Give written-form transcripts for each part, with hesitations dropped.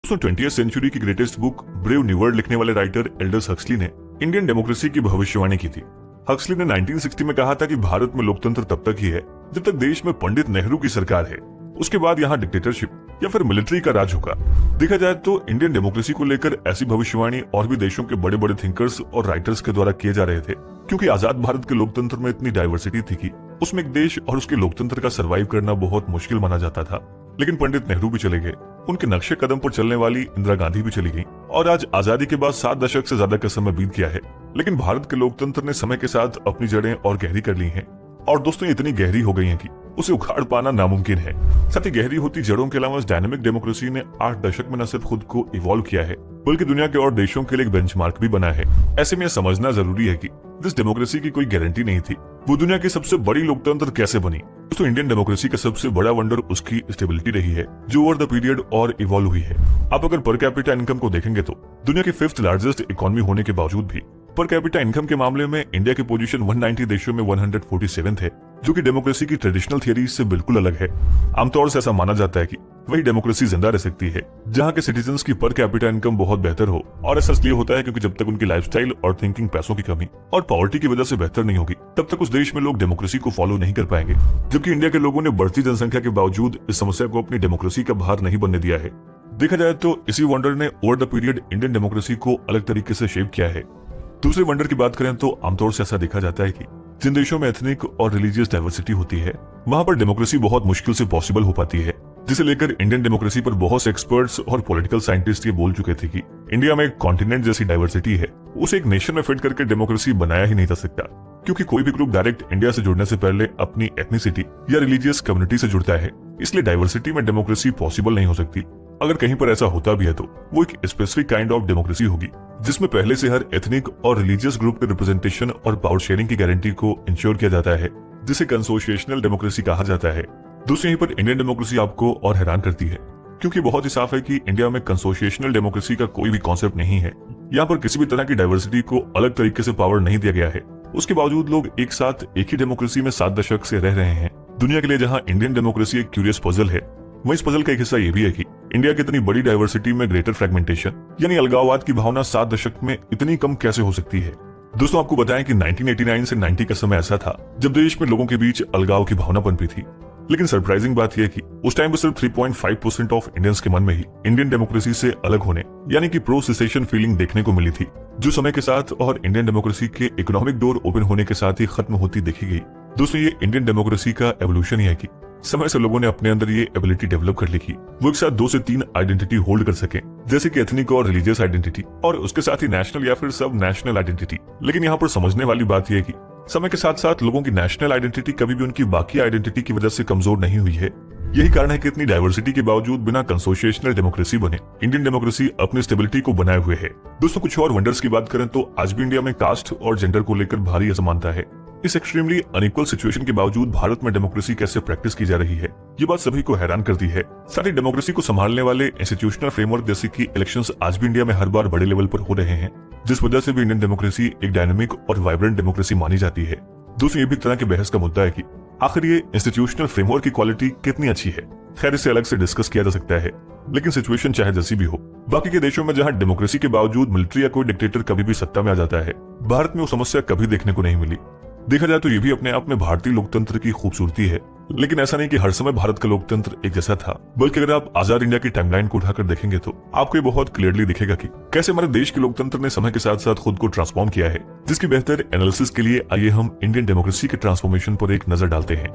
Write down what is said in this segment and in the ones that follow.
दोस्तों 20वीं सेंचुरी की greatest book brave new world लिखने वाले राइटर एल्डस हक्सली ने इंडियन डेमोक्रेसी की भविष्यवाणी की थी। हक्सली ने 1960 में कहा था कि भारत में लोकतंत्र तब तक ही है जब तक देश में पंडित नेहरू की सरकार है, उसके बाद यहाँ डिक्टेटरशिप या फिर मिलिट्री का राज होगा। देखा जाए तो इंडियन डेमोक्रेसी को लेकर ऐसी भविष्यवाणी और भी देशों के बड़े बड़े थिंकर्स और राइटर्स के द्वारा किए जा रहे थे, क्योंकि आजाद भारत के लोकतंत्र में इतनी डाइवर्सिटी थी कि उसमें एक देश और उसके लोकतंत्र का सर्वाइव करना बहुत मुश्किल माना जाता था। लेकिन पंडित नेहरू भी चले गए, उनके नक्शे कदम पर चलने वाली इंदिरा गांधी भी चली गई और आज आजादी के बाद 7 दशक से ज्यादा का समय बीत गया है, लेकिन भारत के लोकतंत्र ने समय के साथ अपनी जड़ें और गहरी कर ली हैं। और दोस्तों इतनी गहरी हो गई हैं कि उसे उखाड़ पाना नामुमकिन है। साथ ही गहरी होती जड़ों के अलावा डायनेमिक डेमोक्रेसी ने 8 दशक में न सिर्फ खुद को इवॉल्व किया है बल्कि दुनिया के और देशों के लिए एक बेंचमार्क भी बना है। ऐसे में समझना जरूरी है कि जिस डेमोक्रेसी की कोई गारंटी नहीं थी वो दुनिया की सबसे बड़ी लोकतंत्र कैसे बनी। दोस्तों इंडियन डेमोक्रेसी का सबसे बड़ा वंडर उसकी स्टेबिलिटी रही है जो ओवर द पीरियड और इवॉल्व हुई है। आप अगर पर कैपिटा इनकम को देखेंगे तो दुनिया की 5th लार्जेस्ट इकोनॉमी होने के बावजूद भी पर कैपिटा इनकम के मामले में इंडिया की पोजीशन 190 देशों में 147 है, जो कि डेमोक्रेसी की ट्रेडिशनल थियरी से बिल्कुल अलग है। आमतौर से ऐसा माना जाता है कि वही डेमोक्रेसी जिंदा रह सकती है जहां के सिटीजन्स की पर कैपिटा इनकम बहुत बेहतर हो, और ऐसा इसलिए होता है क्योंकि जब तक उनकी लाइफस्टाइल और थिंकिंग पैसों की कमी और पॉवर्टी की वजह से बेहतर नहीं होगी तब तक उस देश में लोग डेमोक्रेसी को फॉलो नहीं कर पाएंगे। जबकि इंडिया के लोगों ने बढ़ती जनसंख्या के बावजूद इस समस्या को अपनी डेमोक्रेसी का भार नहीं बनने दिया है। देखा जाए तो इसी वंडर ने over the period Indian democracy को अलग तरीके से शेप किया है। दूसरे वंडर की बात करें तो आमतौर से ऐसा देखा जाता है कि जिन देशों में एथनिक और रिलीजियस डाइवर्सिटी होती है वहां पर डेमोक्रेसी बहुत मुश्किल से पॉसिबल हो पाती है, जिसे लेकर इंडियन डेमोक्रेसी पर बहुत से एक्सपर्ट्स और पॉलिटिकल साइंटिस्ट ये बोल चुके थे कि इंडिया में एक कॉन्टिनेंट जैसी डाइवर्सिटी है, उसे एक नेशन में फिट करके डेमोक्रेसी बनाया ही नहीं जा सकता, क्योंकि कोई भी ग्रुप डायरेक्ट इंडिया से जुड़ने से पहले अपनी एथनिसिटी या रिलीजियस कम्युनिटी से जुड़ता है, इसलिए डाइवर्सिटी में डेमोक्रेसी पॉसिबल नहीं हो सकती। अगर कहीं पर ऐसा होता भी है तो वो एक स्पेसिफिक काइंड ऑफ डेमोक्रेसी होगी जिसमें पहले से हर एथनिक और रिलीजियस ग्रुप के रिप्रेजेंटेशन और पावर शेयरिंग की गारंटी को इंश्योर किया जाता है, जिसे कंसोशिएशनल डेमोक्रेसी कहा जाता है। दूसरी यहीं पर इंडियन डेमोक्रेसी आपको और हैरान करती है, क्योंकि बहुत ही साफ है कि इंडिया में कंसोशिएशनल डेमोक्रेसी का कोई भी कॉन्सेप्ट नहीं है। यहाँ पर किसी भी तरह की डाइवर्सिटी को अलग तरीके से पावर नहीं दिया गया है। उसके बावजूद लोग एक साथ एक ही डेमोक्रेसी में 7 दशक से रह रहे हैं। दुनिया के लिए जहाँ इंडियन डेमोक्रेसी एक क्यूरियस पजल है, वहीं इस पजल का एक हिस्सा ये भी है कि इंडिया की इतनी बड़ी डाइवर्सिटी में ग्रेटर फ्रेगमेंटेशन यानी अलगाववाद की भावना 7 दशक में इतनी कम कैसे हो सकती है। दोस्तों आपको बताएं कि 1989 से 90 का समय ऐसा था जब देश में लोगों के बीच अलगाव की भावना पनपी थी, लेकिन सरप्राइजिंग बात यह कि उस टाइम पर सिर्फ 3.5% ऑफ इंडियंस के मन में ही इंडियन डेमोक्रेसी से अलग होने यानी कि प्रो सेसेशन फीलिंग देखने को मिली थी, जो समय के साथ और इंडियन डेमोक्रेसी के इकोनॉमिक डोर ओपन होने के साथ ही खत्म होती देखी गई। दोस्तों ये इंडियन डेमोक्रेसी का एवोल्यूशन ही है कि समय से लोगों ने अपने अंदर ये एबिलिटी डेवलप कर ली कि वो एक साथ 2 से 3 आइडेंटिटी होल्ड कर सके, जैसे कि एथनिक और रिलीजियस आइडेंटिटी और उसके साथ ही नेशनल या फिर सब नेशनल आइडेंटिटी। लेकिन यहाँ पर समझने वाली बात यह है कि समय के साथ साथ लोगों की नेशनल आइडेंटिटी कभी भी उनकी बाकी आइडेंटिटी की वजह से कमजोर नहीं हुई है। यही कारण है कि इतनी डाइवर्सिटी के बावजूद बिना कंसोशिएशनल डेमोक्रेसी बने इंडियन डेमोक्रेसी अपनी स्टेबिलिटी को बनाए हुए है। दोस्तों कुछ और वंडर्स की बात करें तो आज भी इंडिया में कास्ट और जेंडर को लेकर भारी असमानता है। इस एक्सट्रीमली अनइक्वल सिचुएशन के बावजूद भारत में डेमोक्रेसी कैसे प्रैक्टिस की जा रही है, ये बात सभी को हैरान करती है। साथ ही डेमोक्रेसी को संभालने वाले इंस्टीट्यूशनल फ्रेमवर्क जैसे कि इलेक्शंस आज भी इंडिया में हर बार बड़े लेवल पर हो रहे हैं, जिस वजह से भी इंडियन डेमोक्रेसी एक डायनेमिक और वाइब्रेंट डेमोक्रेसी मानी जाती है। दूसरी ये भी तरह के बहस का मुद्दा है कि आखिर ये इंस्टीट्यूशनल फ्रेमवर्क की क्वालिटी कितनी अच्छी है। खैर इसे अलग से डिस्कस किया जा सकता है, लेकिन सिचुएशन चाहे जैसी भी हो, बाकी के देशों में जहां डेमोक्रेसी के बावजूद मिलिट्री या कोई डिक्टेटर कभी भी सत्ता में आ जाता है, भारत में वो समस्या कभी देखने को नहीं मिली। देखा जाए तो ये भी अपने आप में भारतीय लोकतंत्र की खूबसूरती है, लेकिन ऐसा नहीं कि हर समय भारत का लोकतंत्र एक जैसा था, बल्कि अगर आप आजाद इंडिया की टाइमलाइन को उठाकर देखेंगे तो आपको ये बहुत क्लियरली दिखेगा कि कैसे हमारे देश के लोकतंत्र ने समय के साथ साथ खुद को ट्रांसफॉर्म किया है। जिसकी बेहतर एनालिसिस के लिए आइए हम इंडियन डेमोक्रेसी के ट्रांसफॉर्मेशन पर एक नजर डालते हैं।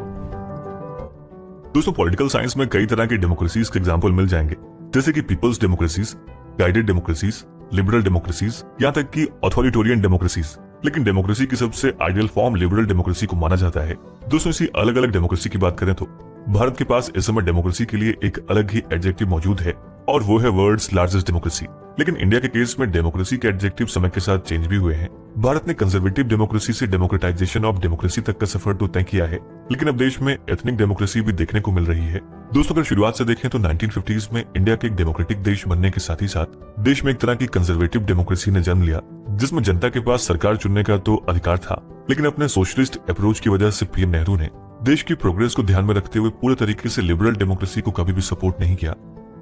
दोस्तों पॉलिटिकल साइंस में कई तरह की डेमोक्रेसीज के एग्जाम्पल मिल जाएंगे, जैसे कि people's democracies, guided democracies, liberal democracies, यहाँ तक कि ऑथोरिटेरियन डेमोक्रेसीज। लेकिन डेमोक्रेसी की सबसे आइडियल फॉर्म लिबरल डेमोक्रेसी को माना जाता है। दोस्तों इसी अलग अलग डेमोक्रेसी की बात करें तो भारत के पास इस समय डेमोक्रेसी के लिए एक अलग ही एडजेक्टिव मौजूद है और वो है वर्ल्ड्स लार्जेस्ट डेमोक्रेसी। लेकिन इंडिया के केस में डेमोक्रेसी के एडजेक्टिव समय के साथ चेंज भी हुए हैं। भारत ने कंजर्वेटिव डेमोक्रेसी से डेमोक्रेटाइजेशन ऑफ डेमोक्रेसी तक का सफर तो तय किया है, लेकिन अब देश में एथनिक डेमोक्रेसी भी देखने को मिल रही है। दोस्तों अगर शुरुआत से देखें तो 1950s में इंडिया के एक डेमोक्रेटिक देश बनने के साथ ही साथ देश में एक तरह की कंजर्वेटिव डेमोक्रेसी ने जन्म लिया, जिसमें जनता के पास सरकार चुनने का तो अधिकार था, लेकिन अपने सोशलिस्ट अप्रोच की वजह से पीएम नेहरू ने देश की प्रोग्रेस को ध्यान में रखते हुए पूरे तरीके से लिबरल डेमोक्रेसी को कभी भी सपोर्ट नहीं किया।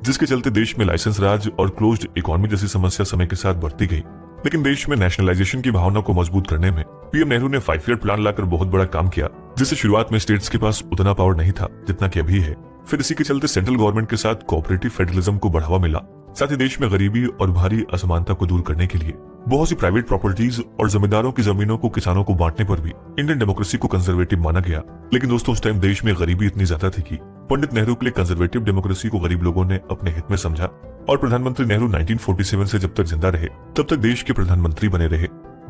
जिसके चलते देश में लाइसेंस राज और क्लोज्ड इकोनॉमी जैसी समस्या समय के साथ बढ़ती गई। लेकिन देश में नेशनलाइजेशन की भावना को मजबूत करने में पीएम नेहरू ने 5 ईयर प्लान लाकर बहुत बड़ा काम किया, जिससे शुरुआत में स्टेट्स के पास उतना पावर नहीं था जितना कि अभी है। फिर इसी के चलते सेंट्रल गवर्नमेंट के साथ कोऑपरेटिव फेडरलिज्म को बढ़ावा मिला। साथ ही देश में गरीबी और भारी असमानता को दूर करने के लिए बहुत सी प्राइवेट प्रॉपर्टीज और जमींदारों की जमीनों को किसानों को बांटने पर भी इंडियन डेमोक्रेसी को कंजर्वेटिव माना गया। लेकिन दोस्तों उस टाइम देश में गरीबी इतनी ज्यादा थी कि पंडित नेहरू के लिए कंजर्वेटिव डेमोक्रेसी को गरीब लोगों ने अपने हित में समझा और प्रधानमंत्री नेहरू 1947 से जब तक जिंदा रहे तब तक देश के प्रधानमंत्री बने रहे।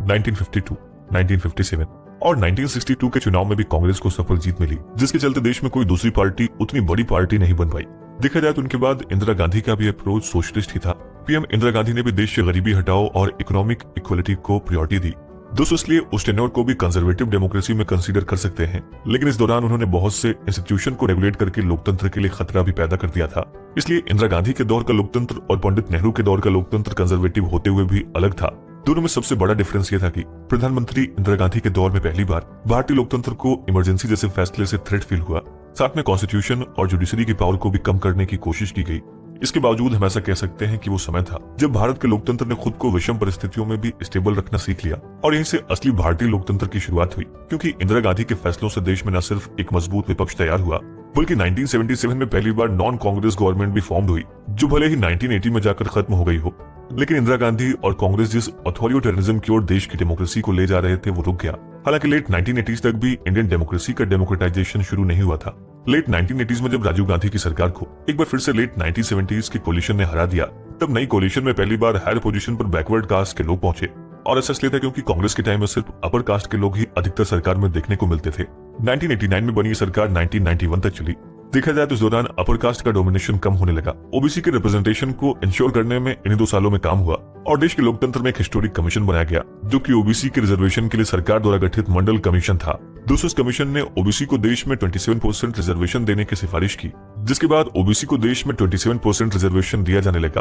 1952, 1957 और 1962 के चुनाव में भी कांग्रेस को सफल जीत मिली, जिसके चलते देश में कोई दूसरी पार्टी उतनी बड़ी पार्टी नहीं बन पाई। देखा जाए तो उनके बाद इंदिरा गांधी का भी अप्रोच सोशलिस्ट ही था। पीएम इंदिरा गांधी ने भी देश से गरीबी हटाओ और इकोनॉमिक इक्वलिटी को प्रायोरिटी दी। दोस्तों इसलिए उस टेन्योर को भी कंजर्वेटिव डेमोक्रेसी में कंसीडर कर सकते हैं। लेकिन इस दौरान उन्होंने बहुत से इंस्टीट्यूशन को रेगुलेट करके लोकतंत्र के लिए खतरा भी पैदा कर दिया था। इसलिए इंदिरा गांधी के दौर का लोकतंत्र और पंडित नेहरू के दौर का लोकतंत्र कंजर्वेटिव होते हुए भी अलग था। दोनों में सबसे बड़ा डिफरेंस यह था कि प्रधानमंत्री इंदिरा गांधी के दौर में पहली बार भारतीय लोकतंत्र को इमरजेंसी जैसे फैसले से थ्रेट फील हुआ। साथ में कॉन्स्टिट्यूशन और जुडिशरी की पावर को भी कम करने की कोशिश की गई। इसके बावजूद हम ऐसा कह सकते हैं कि वो समय था जब भारत के लोकतंत्र ने खुद को विषम परिस्थितियों में भी स्टेबल रखना सीख लिया और यहीं से असली भारतीय लोकतंत्र की शुरुआत हुई। क्योंकि इंदिरा गांधी के फैसलों से देश में न सिर्फ एक मजबूत विपक्ष तैयार हुआ बल्कि 1977 में पहली बार नॉन कांग्रेस गवर्नमेंट भी फॉर्म हुई, जो भले ही 1980 में जाकर खत्म हो गई हो। लेकिन इंदिरा गांधी और कांग्रेस जिस अथॉरिटेरिज्म की ओर देश की डेमोक्रेसी को ले जा रहे थे वो रुक गया। हालांकि लेट 1980s तक भी इंडियन डेमोक्रेसी का डेमोक्रेटाइजेशन शुरू नहीं हुआ था। लेट 1980s में जब राजीव गांधी की सरकार को एक बार फिर से लेट 1970s के कोलिशन ने हरा दिया, तब नई कोलिशन में पहली बार हायर पोजीशन पर बैकवर्ड कास्ट के लोग पहुंचे। और ऐसा इसलिए था क्योंकि कांग्रेस के टाइम में सिर्फ अपर कास्ट के लोग ही अधिकतर सरकार में देखने को मिलते थे। 1989 में बनी सरकार 1991 तक चली। देखा जाए तो इस दौरान अपर कास्ट का डोमिनेशन कम होने लगा। ओबीसी के रिप्रेजेंटेशन को इंश्योर करने में इन्हीं 2 सालों में काम हुआ और देश के लोकतंत्र में एक हिस्टोरिक कमीशन बनाया गया, जो कि ओबीसी के रिजर्वेशन के लिए सरकार द्वारा गठित मंडल कमीशन था। दोस्तों इस कमीशन ने ओबीसी को देश में 27% रिजर्वेशन देने की सिफारिश की, जिसके बाद ओबीसी को देश में 27% रिजर्वेशन दिया जाने लगा।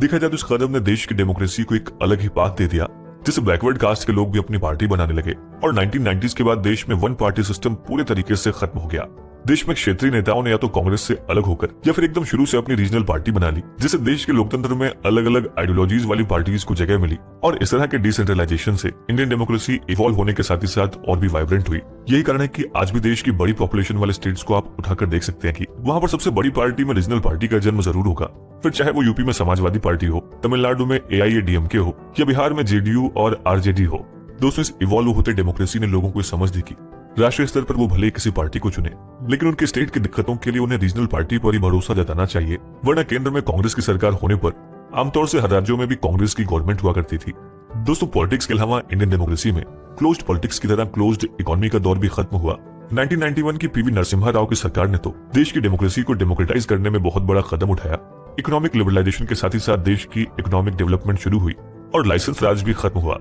देखा जाए तो इस कदम ने देश की डेमोक्रेसी को एक अलग ही पाथ दे दिया, जिससे बैकवर्ड कास्ट के लोग भी अपनी पार्टी बनाने लगे और 1990s के बाद देश में वन पार्टी सिस्टम पूरे तरीके से खत्म हो गया। देश में क्षेत्रीय नेताओं ने या तो कांग्रेस से अलग होकर या फिर एकदम शुरू से अपनी रीजनल पार्टी बना ली, जिससे देश के लोकतंत्र में अलग अलग आइडियोलॉजीज वाली पार्टीज को जगह मिली। और इस तरह के डिसेंट्रलाइजेशन से इंडियन डेमोक्रेसी इवॉल्व होने के साथ ही साथ और भी वाइब्रेंट हुई। यही कारण है कि आज भी देश की बड़ी पॉपुलेशन वाले स्टेट्स को आप उठाकर देख सकते हैं कि वहां पर सबसे बड़ी पार्टी में रीजनल पार्टी का जन्म जरूर होगा। फिर चाहे वो यूपी में समाजवादी पार्टी हो, तमिलनाडु में AIADMK हो या बिहार में JDU और RJD हो। दोस्तों इस इवॉल्व होते डेमोक्रेसी ने लोगों को समझ दी कि राष्ट्रीय स्तर पर वो भले किसी पार्टी को चुने, लेकिन उनके स्टेट की दिक्कतों के लिए उन्हें रीजनल पार्टी पर ही भरोसा जताना चाहिए, वरना केंद्र में कांग्रेस की सरकार होने पर आमतौर से हर राज्यों में भी कांग्रेस की गवर्नमेंट हुआ करती थी। दोस्तों पॉलिटिक्स के अलावा इंडियन डेमोक्रेसी में क्लोज्ड पॉलिटिक्स की तरह क्लोज्ड इकोनॉमी का दौर भी खत्म हुआ। 1991 की PV नरसिम्हा राव की सरकार ने तो देश की डेमोक्रेसी को डेमोक्रेटाइज करने में बहुत बड़ा कदम उठाया। इकोनॉमिक लिबरलाइजेशन के साथ ही साथ देश की इकोनॉमिक डेवलपमेंट शुरू हुई और लाइसेंस राज भी खत्म हुआ।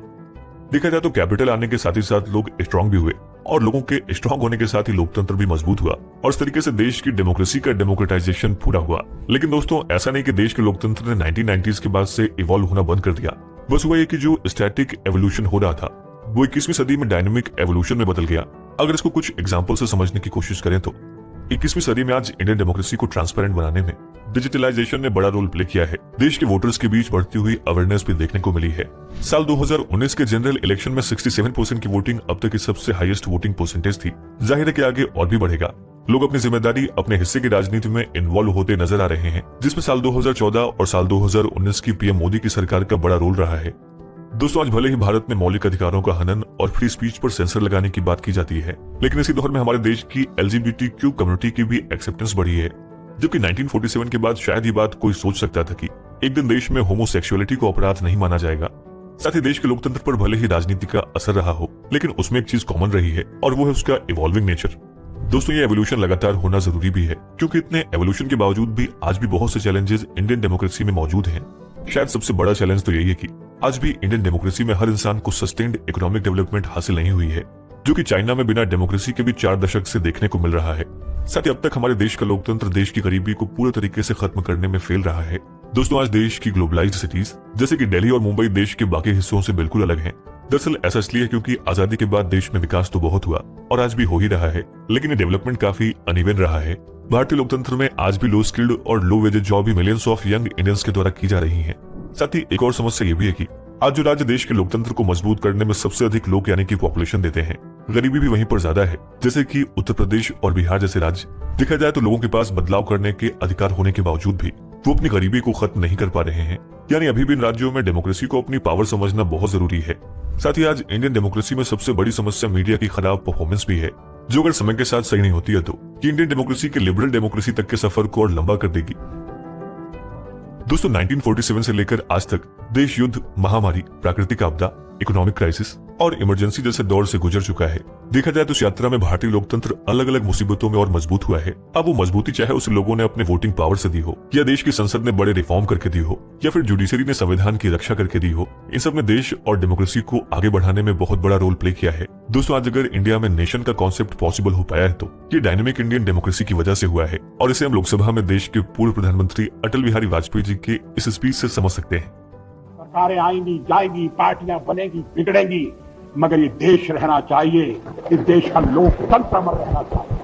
देखा जाए तो कैपिटल आने के साथ ही साथ लोग स्ट्रांग भी हुए और लोगों के स्ट्रांग होने के साथ ही लोकतंत्र भी मजबूत हुआ और इस तरीके से देश की डेमोक्रेसी का डेमोक्रेटाइजेशन पूरा हुआ। लेकिन दोस्तों ऐसा नहीं कि देश के लोकतंत्र ने 1990s के बाद से इवॉल्व होना बंद कर दिया। बस हुआ ये कि जो स्टैटिक एवोल्यूशन हो रहा था वो 21वीं सदी में डायनामिक एवोल्यूशन में बदल गया। अगर इसको कुछ एग्जाम्पल से समझने की कोशिश करें तो 21वीं सदी में आज इंडियन डेमोक्रेसी को ट्रांसपेरेंट बनाने में डिजिटलाइजेशन ने बड़ा रोल प्ले किया है। देश के वोटर्स के बीच बढ़ती हुई अवेयरनेस भी देखने को मिली है। साल 2019 के जनरल इलेक्शन में 67% की वोटिंग अब तक की सबसे हाईएस्ट वोटिंग परसेंटेज थी। जाहिर है कि आगे और भी बढ़ेगा। लोग अपनी जिम्मेदारी अपने हिस्से की राजनीति में इन्वॉल्व होते नजर आ रहे हैं, जिसमें साल 2014 और साल 2019 की PM मोदी की सरकार का बड़ा रोल रहा है। दोस्तों आज भले ही भारत में मौलिक अधिकारों का हनन और फ्री स्पीच पर सेंसर लगाने की बात की जाती है, लेकिन इसी दौर में हमारे देश की LGBTQ कम्युनिटी की भी एक्सेप्टेंस बढ़ी है। जबकि 1947 के बाद शायद ये बात कोई सोच सकता था कि एक दिन देश में होमोसेक्सुअलिटी को अपराध नहीं माना जाएगा। साथ ही देश के लोकतंत्र पर भले ही राजनीति का असर रहा हो, लेकिन उसमें एक चीज कॉमन रही है और वो है उसका इवॉल्विंग नेचर। दोस्तों ये एवोल्यूशन लगातार होना जरूरी भी है, क्योंकि इतने एवोल्यूशन के बावजूद भी आज भी बहुत से चैलेंजेस इंडियन डेमोक्रेसी में मौजूद हैं। शायद सबसे बड़ा चैलेंज तो यही है कि आज भी इंडियन डेमोक्रेसी में हर इंसान को सस्टेन्ड इकोनॉमिक डेवलपमेंट हासिल नहीं हुई है, जो कि चाइना में बिना डेमोक्रेसी के भी 4 दशक से देखने को मिल रहा है। साथ ही अब तक हमारे देश का लोकतंत्र देश की गरीबी को पूरे तरीके से खत्म करने में फेल रहा है। दोस्तों आज देश की ग्लोबलाइज्ड सिटीज जैसे कि दिल्ली और मुंबई देश के बाकी हिस्सों से बिल्कुल अलग हैं, दरअसल ऐसा इसलिए है क्योंकि आजादी के बाद देश में विकास तो बहुत हुआ और आज भी हो ही रहा है, लेकिन ये डेवलपमेंट काफी अनइवन रहा है। भारतीय लोकतंत्र में आज भी लो स्किल्ड और लो वेजेज जॉब भी मिलियंस ऑफ यंग इंडियंस के द्वारा की जा रही है। साथ ही एक और समस्या ये भी है कि आज जो राज्य देश के लोकतंत्र को मजबूत करने में सबसे अधिक लोग यानी कि पॉपुलेशन देते हैं, गरीबी भी वहीं पर ज्यादा है, जैसे कि उत्तर प्रदेश और बिहार जैसे राज्य। देखा जाए तो लोगों के पास बदलाव करने के अधिकार होने के बावजूद भी वो अपनी गरीबी को खत्म नहीं कर पा रहे हैं। यानी अभी भी इन राज्यों में डेमोक्रेसी को अपनी पावर समझना बहुत जरूरी है। साथ ही आज इंडियन डेमोक्रेसी में सबसे बड़ी समस्या मीडिया की खराब परफॉर्मेंस भी है, जो अगर समय के साथ सही नहीं होती है तो ये इंडियन डेमोक्रेसी के लिबरल डेमोक्रेसी तक के सफर को और लंबा कर देगी। दोस्तों 1947 से लेकर आज तक देश युद्ध, महामारी, प्राकृतिक आपदा, इकोनॉमिक क्राइसिस और इमरजेंसी जैसे दौर से गुजर चुका है। देखा जाए तो इस यात्रा में भारतीय लोकतंत्र अलग अलग मुसीबतों में और मजबूत हुआ है। अब वो मजबूती चाहे उसे लोगों ने अपने वोटिंग पावर से दी हो, या देश की संसद ने बड़े रिफॉर्म करके दी हो, या फिर जुडिशरी ने संविधान की रक्षा करके दी हो, इन सब ने देश और डेमोक्रेसी को आगे बढ़ाने में बहुत बड़ा रोल प्ले किया है। दोस्तों आज अगर इंडिया में नेशन का कॉन्सेप्ट पॉसिबल हो पाया है तो ये डायनेमिक इंडियन डेमोक्रेसी की वजह से हुआ है, और इसे हम लोकसभा में देश के पूर्व प्रधानमंत्री अटल बिहारी वाजपेयी जी के इस स्पीच से समझ सकते हैं। सरकारें आएंगी जाएंगी, पार्टियां बनेगी बिगड़ेंगी, मगर ये देश रहना चाहिए, इस देश का लोकतंत्र अमर रहना चाहिए।